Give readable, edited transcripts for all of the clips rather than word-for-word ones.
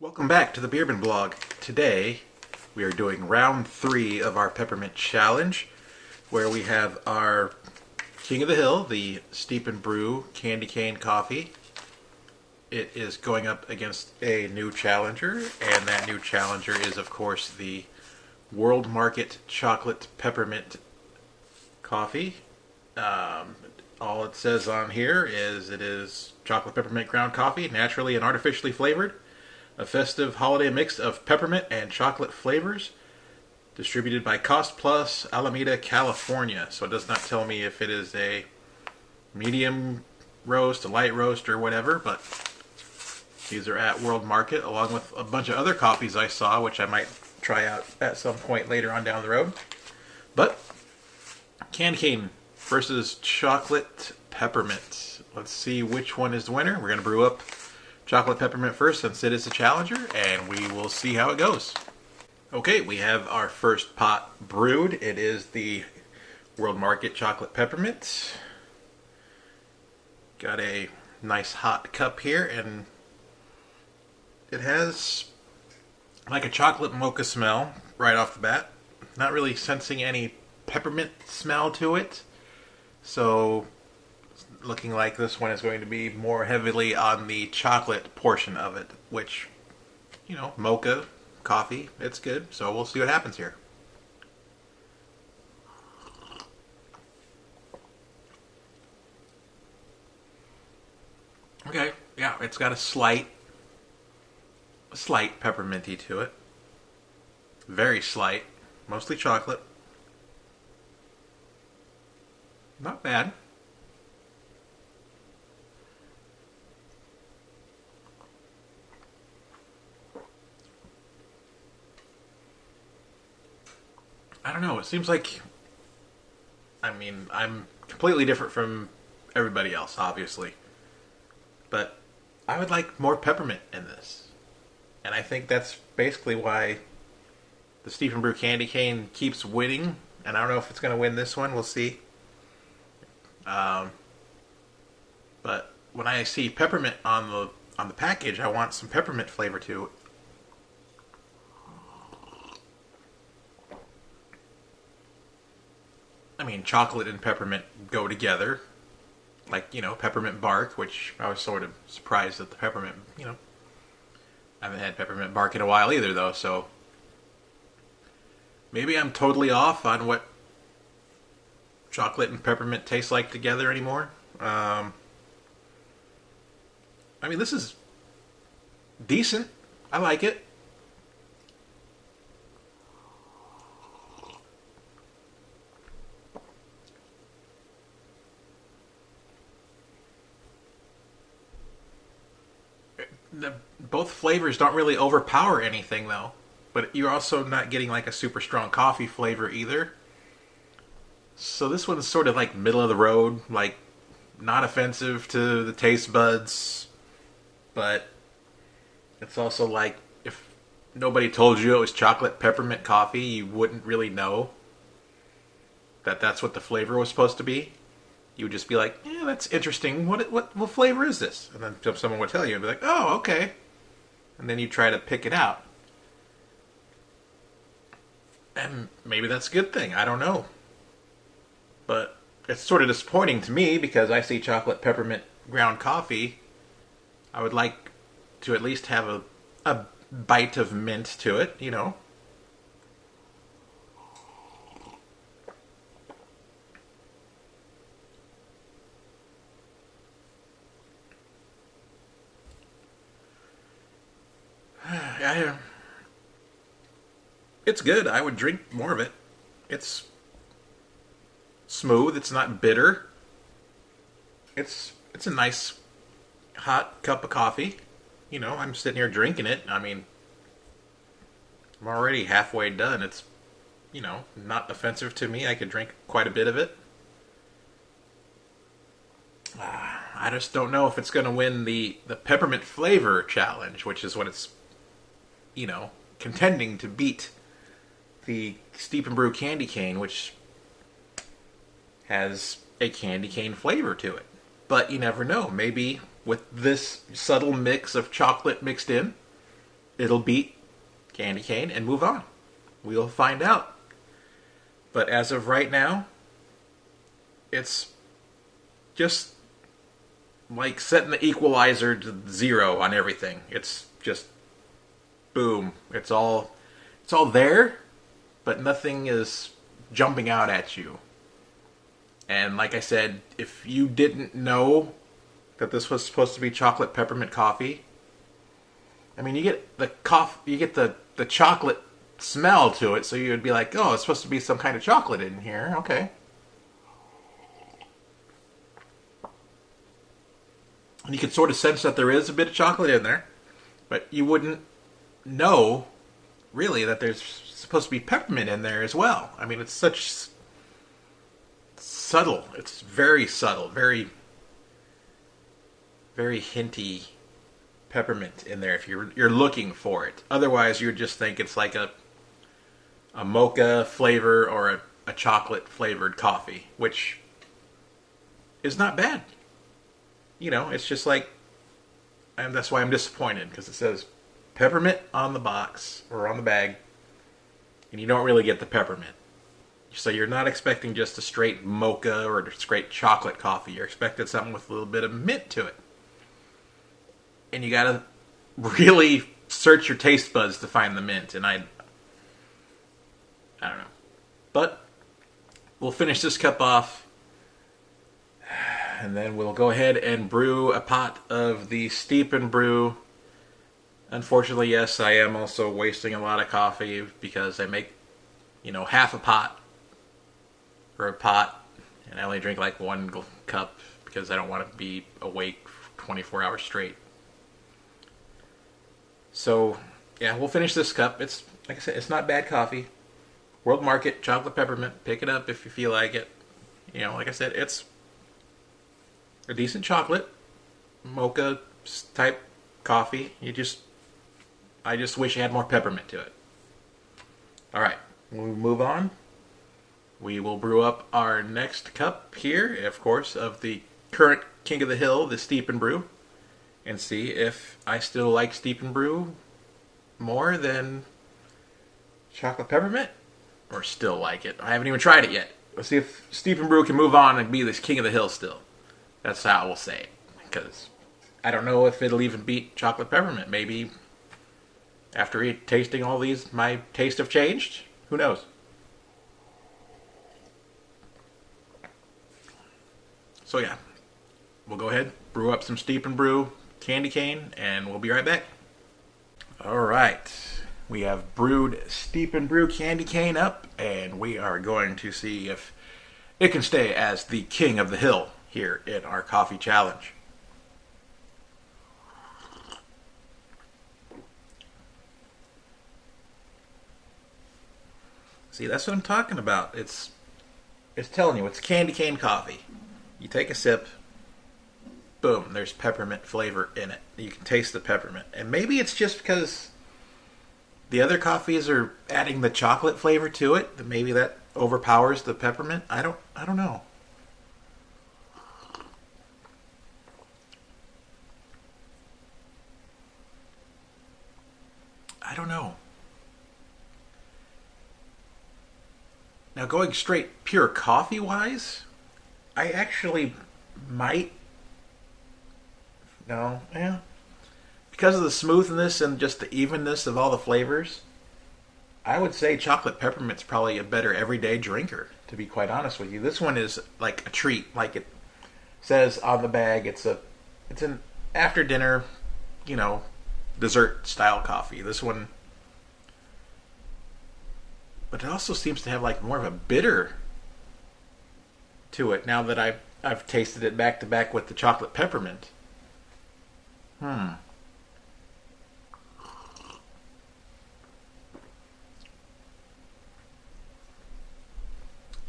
Welcome back to the BiermanBlog. Today we are doing round 3 of our peppermint challenge, where we have our King of the Hill, the Steep and Brew Candy Cane Coffee. It is going up against a new challenger, and that new challenger is of course the World Market Chocolate Peppermint Coffee. All it says on here is it is chocolate peppermint ground coffee, naturally and artificially flavored. A festive holiday mix of peppermint and chocolate flavors, distributed by Cost Plus, Alameda, California. So it does not tell me if it is a medium roast, a light roast, or whatever, but these are at World Market, along with a bunch of other coffees I saw, which I might try out at some point later on down the road. But candy cane versus chocolate peppermint. Let's see which one is the winner. We're going to brew up chocolate peppermint first, since it is a challenger, and we will see how it goes. Okay, we have our first pot brewed. It is the World Market Chocolate Peppermint. Got a nice hot cup here, and it has like a chocolate mocha smell right off the bat. Not really sensing any peppermint smell to it, so looking like this one is going to be more heavily on the chocolate portion of it, which, you know, mocha, coffee, it's good. So we'll see what happens here. Okay, yeah, it's got a slight pepperminty to it. Very slight, mostly chocolate. Not bad. I don't know, it seems like, I'm completely different from everybody else, obviously. But I would like more peppermint in this. And I think that's basically why the Steep and Brew Candy Cane keeps winning. And I don't know if it's going to win this one, we'll see. But when I see peppermint on the package, I want some peppermint flavor to it. I mean, chocolate and peppermint go together. Like, you know, peppermint bark, which I was sort of surprised that the peppermint, you know. I haven't had peppermint bark in a while either, though, so maybe I'm totally off on what chocolate and peppermint taste like together anymore. I mean, this is decent. I like it. Both flavors don't really overpower anything, though. But you're also not getting like a super strong coffee flavor either. So this one's sort of like middle of the road, like not offensive to the taste buds, but it's also like if nobody told you it was chocolate peppermint coffee, you wouldn't really know that that's what the flavor was supposed to be. You would just be like, yeah, that's interesting. What flavor is this? And then someone would tell you, and be like, oh, okay. And then you try to pick it out. And maybe that's a good thing. I don't know. But it's sort of disappointing to me because I see chocolate peppermint ground coffee. I would like to at least have a bite of mint to it, you know. It's good. I would drink more of it. It's smooth. It's not bitter. It's a nice hot cup of coffee. You know, I'm sitting here drinking it. I mean, I'm already halfway done. It's, you know, not offensive to me. I could drink quite a bit of it. I just don't know if it's going to win the peppermint flavor challenge, which is what it's, you know, contending to beat the Steep and Brew Candy Cane, which has a candy cane flavor to it. But you never know. Maybe with this subtle mix of chocolate mixed in, it'll beat candy cane and move on. We'll find out. But as of right now, it's just like setting the equalizer to 0 on everything. It's just boom. It's all there, but nothing is jumping out at you. And like I said, if you didn't know that this was supposed to be chocolate peppermint coffee, I mean, you get the chocolate smell to it, so you would be like, oh, it's supposed to be some kind of chocolate in here. Okay. And you could sort of sense that there is a bit of chocolate in there, but you wouldn't know, really, that there's supposed to be peppermint in there as well. I mean, it's such subtle. It's very subtle, very, very hinty peppermint in there if you're looking for it. Otherwise, you would just think it's like a mocha flavor or a chocolate flavored coffee, which is not bad. You know, it's just like, and that's why I'm disappointed, because it says peppermint on the box or on the bag, and you don't really get the peppermint. So you're not expecting just a straight mocha or a straight chocolate coffee. You're expecting something with a little bit of mint to it. And you gotta really search your taste buds to find the mint, and I don't know. But we'll finish this cup off, and then we'll go ahead and brew a pot of the Steep and Brew. Unfortunately, yes, I am also wasting a lot of coffee because I make, half a pot or a pot, and I only drink like 1 cup because I don't want to be awake for 24 hours straight. So, yeah, we'll finish this cup. It's, like I said, it's not bad coffee. World Market Chocolate Peppermint. Pick it up if you feel like it. Like I said, it's a decent chocolate mocha type coffee. I just wish it had more peppermint to it. All right, we'll move on. We will brew up our next cup here, of course, of the current King of the Hill, the Steep and Brew, and see if I still like Steep and Brew more than chocolate peppermint, or still like it. I haven't even tried it yet. Let's see if Steep and Brew can move on and be this King of the Hill still. That's how we'll say it, because I don't know if it'll even beat chocolate peppermint. Maybe after tasting all these, my taste have changed. Who knows? So yeah, we'll go ahead, brew up some Steep and Brew candy cane, and we'll be right back. All right, we have brewed Steep and Brew candy cane up, and we are going to see if it can stay as the King of the Hill here in our coffee challenge. See, that's what I'm talking about. It's telling you, it's candy cane coffee. You take a sip, boom, there's peppermint flavor in it. You can taste the peppermint. And maybe it's just because the other coffees are adding the chocolate flavor to it, that maybe that overpowers the peppermint. I don't know. I don't know. Now, going straight pure coffee-wise, I actually might... No, yeah. Because of the smoothness and just the evenness of all the flavors, I would say chocolate peppermint's probably a better everyday drinker, to be quite honest with you. This one is like a treat. Like it says on the bag, it's an after-dinner, dessert-style coffee. This one... But it also seems to have like more of a bitter to it now that I've tasted it back to back with the chocolate peppermint. Yeah,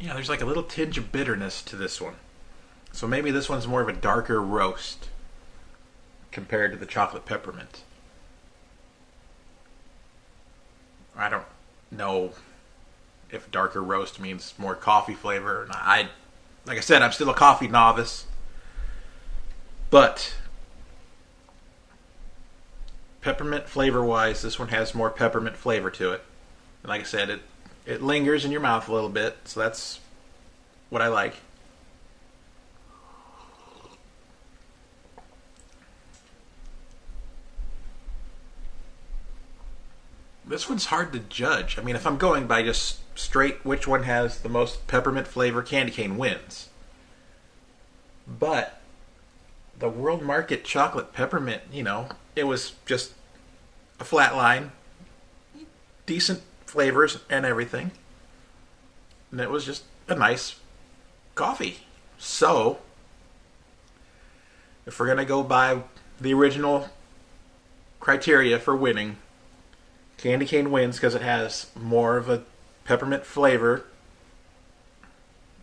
there's like a little tinge of bitterness to this one. So maybe this one's more of a darker roast compared to the chocolate peppermint. I don't know if darker roast means more coffee flavor. Like I said, I'm still a coffee novice. But peppermint flavor wise, this one has more peppermint flavor to it. And like I said, it lingers in your mouth a little bit, so that's what I like. This one's hard to judge. I mean, if I'm going by just straight which one has the most peppermint flavor, candy cane wins. But the World Market Chocolate Peppermint, it was just a flat line, decent flavors and everything. And it was just a nice coffee. So, if we're going to go by the original criteria for winning, candy cane wins because it has more of a peppermint flavor,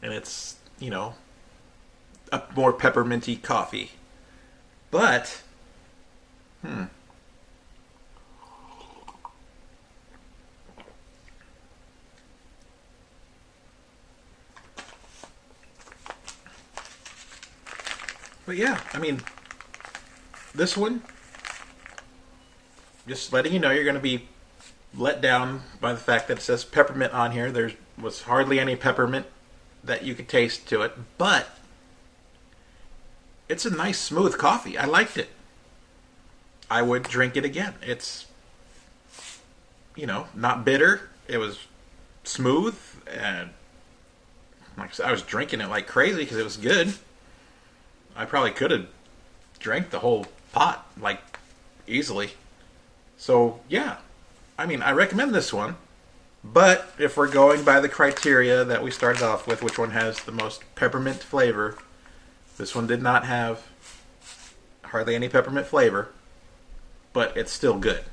and it's, a more pepperminty coffee. But, yeah, I mean, this one, just letting you know, you're going to be let down by the fact that it says peppermint on here. There was hardly any peppermint that you could taste to it, but it's a nice smooth coffee. I liked it. I would drink it again. It's, not bitter. It was smooth, and like I said, I was drinking it like crazy because it was good. I probably could have drank the whole pot, like, easily. So, yeah. I mean, I recommend this one. But if we're going by the criteria that we started off with, which one has the most peppermint flavor, this one did not have hardly any peppermint flavor, but it's still good.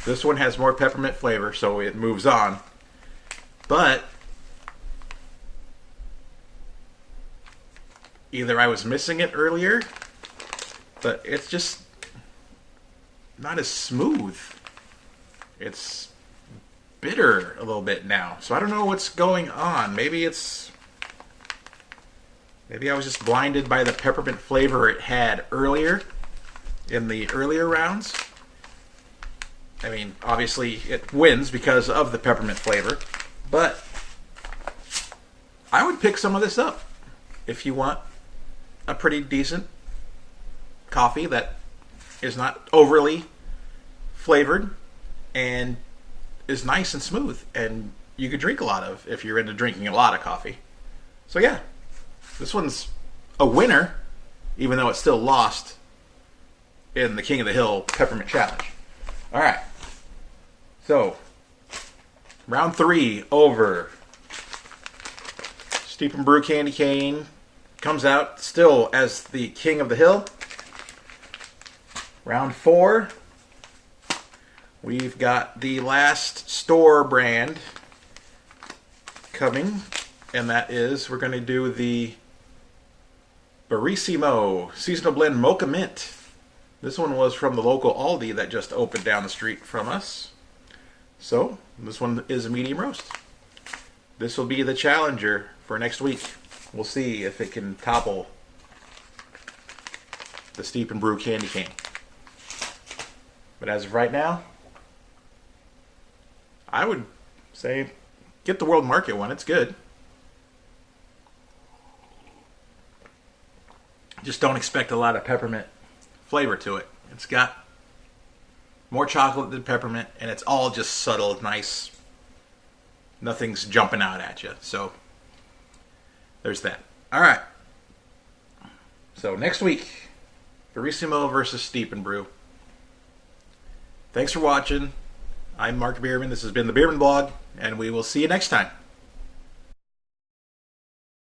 This one has more peppermint flavor, so it moves on. But either I was missing it earlier, but it's just not as smooth. It's bitter a little bit now. So I don't know what's going on. Maybe I was just blinded by the peppermint flavor it had earlier, in the earlier rounds. I mean, obviously it wins because of the peppermint flavor, but I would pick some of this up if you want a pretty decent coffee that is not overly flavored and is nice and smooth, and you could drink a lot of if you're into drinking a lot of coffee. So yeah, this one's a winner, even though it's still lost in the King of the Hill Peppermint Challenge. All right, so round 3 over. Steep and Brew Candy Cane comes out still as the King of the Hill. Round 4. We've got the last store brand coming, and that is, we're going to do the Barissimo Seasonal Blend Mocha Mint. This one was from the local Aldi that just opened down the street from us. So, this one is a medium roast. This will be the challenger for next week. We'll see if it can topple the Steep and Brew Candy Cane. But as of right now, I would say get the World Market one. It's good. Just don't expect a lot of peppermint flavor to it. It's got more chocolate than peppermint, and it's all just subtle, nice. Nothing's jumping out at you. So there's that. All right. So next week, Barissimo versus Steep and Brew. Thanks for watching. I'm Mark Bierman. This has been the BiermanBlog, and we will see you next time.